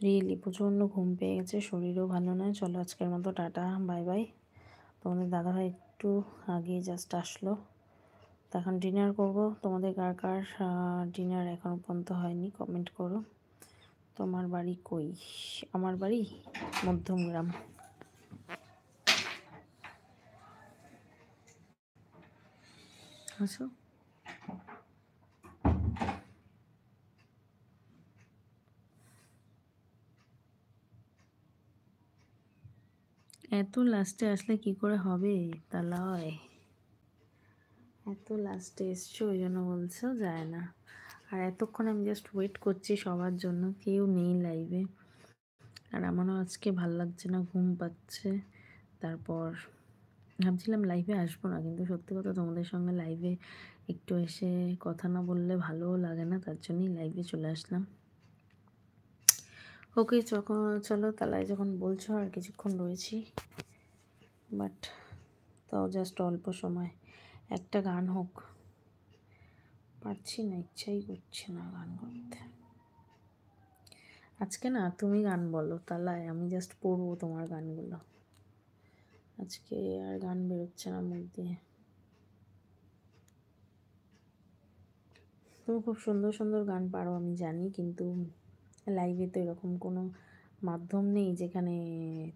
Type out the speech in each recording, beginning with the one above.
Really প্রচণ্ড ঘুম পেয়ে গেছে, শরীরও ভালো নয়। চলো আজকের মতো টাটা, বাই বাই। তোমাদের দাদাভাই একটু আগে জাস্ট আসলো, তো এখন ডিনার করবো। তোমাদের কার কার ডিনার এখনও পর্যন্ত হয়নি কমেন্ট করো। তোমার বাড়ি কই? আমার বাড়ি মধ্যমগ্রাম। আসো। এত লাস্টে আসলে কি করে হবে? তা লয়, এত লাস্টে এসছো ওই জন্য বলছো যায় না। আর এতক্ষণ আমি জাস্ট ওয়েট করছি সবার জন্য, কেউ নেই লাইভে। আর আমারও আজকে ভাল লাগছে না, ঘুম পাচ্ছে। তারপর ভাবছিলাম লাইভে আসবো না, কিন্তু সত্যি কথা তোমাদের সঙ্গে লাইভে একটু এসে কথা না বললে ভালোও লাগে না, তার জন্যই লাইভে চলে আসলাম। ওকে চলো তাহলে, যখন বলছো আর কিছুক্ষণ রয়েছি, বাট তাও জাস্ট অল্প সময়। একটা গান হোক, পারছি না, ইচ্ছাই করছে না গান করতে। আজকে না তুমি গান বলো তালায়, আমি জাস্ট পড়বো তোমার গানগুলো। আজকে আর গান বেরোচ্ছে না মুখ দিয়ে। তুমি খুব সুন্দর সুন্দর গান পারো আমি জানি, কিন্তু লাইভে তো এরকম কোনো মাধ্যম নেই যেখানে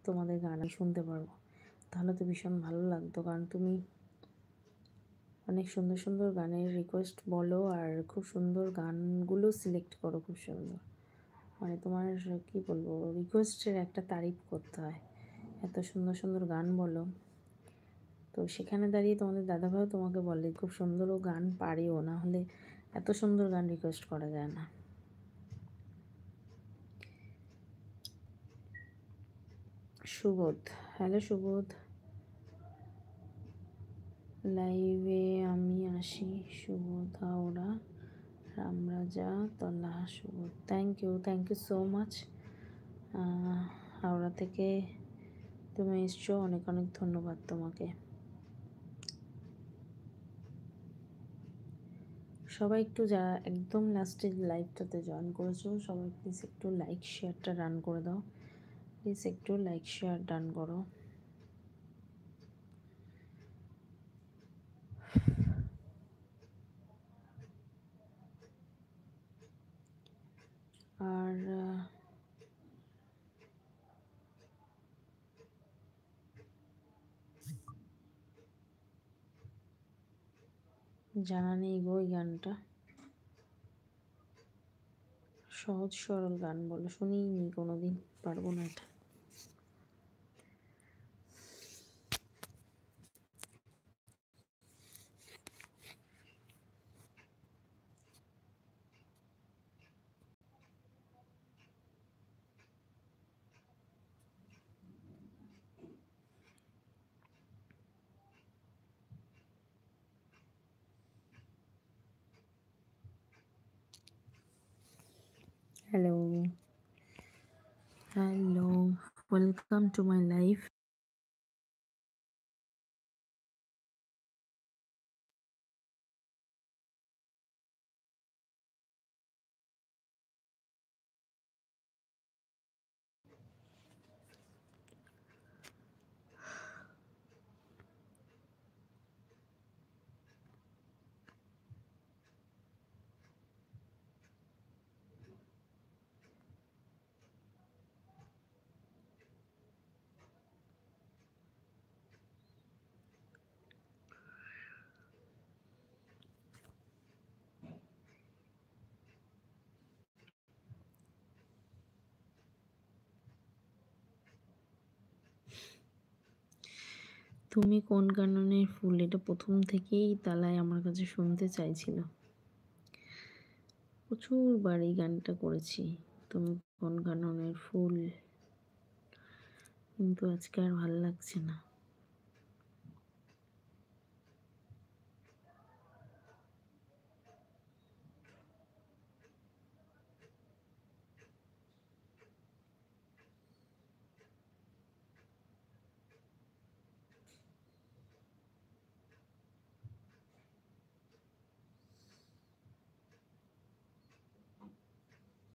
তোমাদের গান আমি শুনতে পারবো। তাহলে তো ভীষণ ভালো লাগতো, কারণ তুমি অনেক সুন্দর সুন্দর গানের রিকোয়েস্ট বলো, আর খুব সুন্দর গানগুলো সিলেক্ট করো, খুব সুন্দর। মানে তোমার কী বলবো, রিকোয়েস্টের একটা তারিফ করতে হয়, এত সুন্দর সুন্দর গান বলো। তো সেখানে দাঁড়িয়ে তোমাদের দাদাভাইও তোমাকে বলে খুব সুন্দরও গান পারেও, না হলে এত সুন্দর গান রিকোয়েস্ট করা যায় না। সুবোধ, হ্যালো সুবোধ, লাইভে আমি আসি। Subodh Howrah, Ramrajatala. Subodh, thank you so much. Howrah থেকে তুমি এসছো, অনেক অনেক ধন্যবাদ তোমাকে। সবাই একটু যারা একদম লাস্টে লাইভটাতে জয়েন করেছো, সবাই প্লিজ একটু লাইক শেয়ারটা ডান করে দাও। প্লিজ একটু লাইক শেয়ার ডান করো। আর জানা নেই গো ওই গানটা, সহজ সরল গান বলো, শুনিনি কোনোদিন, পারবো না এটা। Hello, hello, welcome to my life. তুমি কোন কাননের ফুল, এটা প্রথম থেকেই তালায় আমার কাছে শুনতে চাইছিল। প্রচুর বার এই গানটা করেছি, তুমি কোন কাননের ফুল, কিন্তু আজকে আর ভালো লাগছে না।